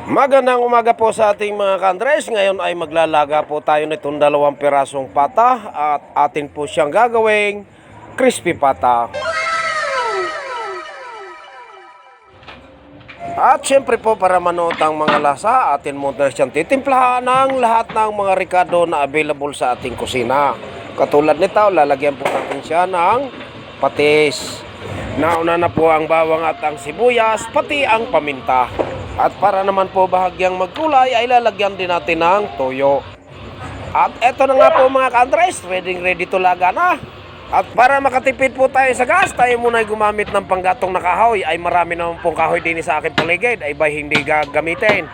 Magandang umaga po sa ating mga ka-Andres. Ngayon ay maglalaga po tayo nitong 2 pirasong pata at atin po siyang gagawing crispy pata. At syempre po, para manuot ang mga lasa, atin muna siyang titimplahan ng lahat ng mga ricado na available sa ating kusina. Katulad nito, lalagyan po natin siya ng patis. Nauna na po ang bawang at ang sibuyas, pati ang paminta. At para naman po bahagyang magkulay, ay lalagyan din natin ng toyo. At eto na nga po mga ka-Andres, ready to laga na. At para makatipid po tayo sa gas, tayo muna ay gumamit ng panggatong na kahoy. Ay marami naman pong kahoy din sa aking paligid, ay ba hindi gagamitin.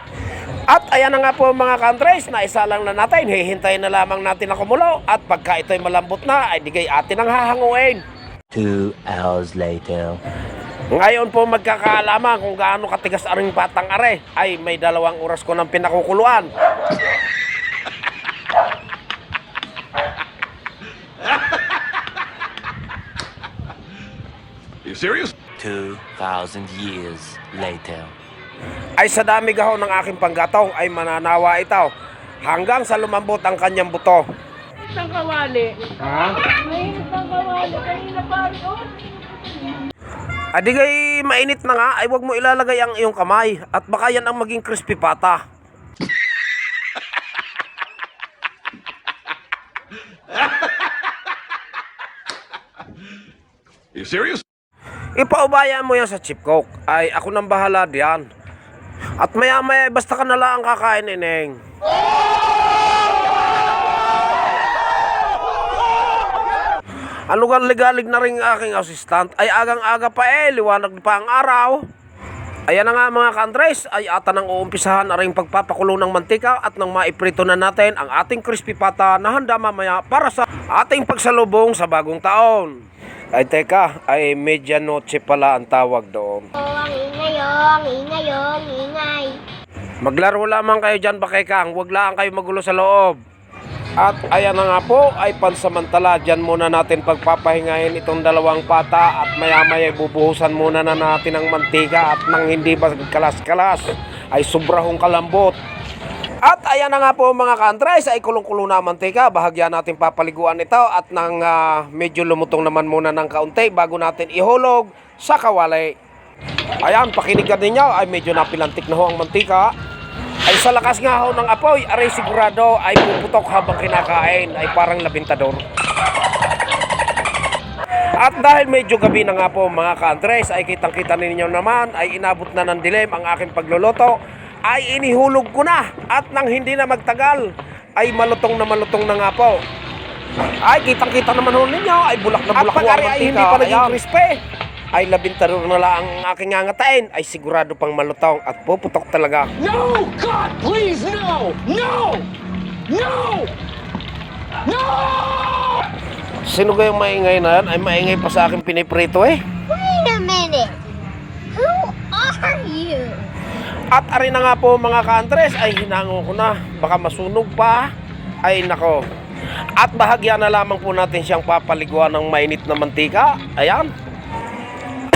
At ayan na nga po mga ka-Andres, na isa lang na natin, hihintayin na lamang natin na kumulo. At pagka ito'y malambot na, ay digay atin ang hahanguin. 2 hours later. Ngayon po magkakaalaman kung gaano katigas aring patang are. Ay may 2 oras ko ng pinakukuluan. Are you serious? 2,000 years later. Ay sa dami gaho ng aking panggatong ay mananawa ito hanggang sa lumambot ang kanyang buto. Isang kawali. Ha? May isang kawali. Kanina pa rin. Adigay mainit na nga, ay wag mo ilalagay ang iyong kamay at baka yan ang maging crispy pata. Are you serious? Ipaubayan mo yan sa chip cook. Ay ako nang bahala diyan. At maya maya basta ka na lang kakain, ineng. Alugan-ligalig na rin aking assistant. Ay agang-aga pa liwanag pa ang araw. Ayan na nga mga ka-Andres, ay ata nang uumpisahan na rin pagpapakulo ng mantika at nang maiprito na natin ang ating crispy pata na handa mamaya para sa ating pagsalubong sa bagong taon. Ay teka, ay medianoche pala ang tawag doon. Ang ingay, ang ingay. Maglaro lamang kayo dyan bakekang, huwag lang kayo magulo sa loob. At ayan na nga po, ay pansamantala dyan muna natin pagpapahingahin itong 2 pata at maya maya bubuhusan muna na natin ang mantika at nang hindi ba kalas-kalas ay sobrahong kalambot. At ayan na nga po mga ka-Andres, ay kulong-kulo na ang mantika, bahagyan natin papaliguan ito at nang medyo lumutong naman muna ng kaunti bago natin ihulog sa kawali. Ayan, pakinigan ninyo, ay medyo napilantik na ho ang mantika. Ay sa lakas nga ho ng apoy, aray sigurado ay puputok habang kinakain, ay parang labintador. At dahil medyo gabi na nga po mga ka-Andres, ay kitang-kita ninyo naman, ay inabot na ng dilim ang aking pagluluto, ay inihulog ko na at nang hindi na magtagal, ay malutong na nga po. Ay kitang-kita naman ho ninyo, ay bulak na bulak po ang mantika. At pag ay hindi pa naging crispy, ay labintador na lang ang aking ngangatain, ay sigurado pang malutong at puputok talaga. No! God, please, no! No! No! No! Sino kayong maingay na yan? Ay maingay pa sa aking piniprito eh. Wait a minute. Who are you? At ari na nga po mga ka-Andres, ay hinango ko na. Baka masunog pa. Ay nako. At bahagya na lamang po natin siyang papaliguan ng mainit na mantika. Ayan.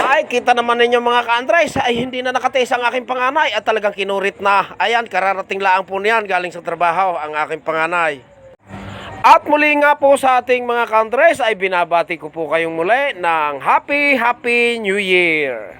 Ay, kita naman ninyo mga ka-Andres, ay hindi na nakatays ang aking panganay at talagang kinurit na. Ayan, kararating laang po niyan galing sa trabaho ang aking panganay. At muli nga po sa ating mga ka-Andres, ay binabati ko po kayong muli ng Happy New Year!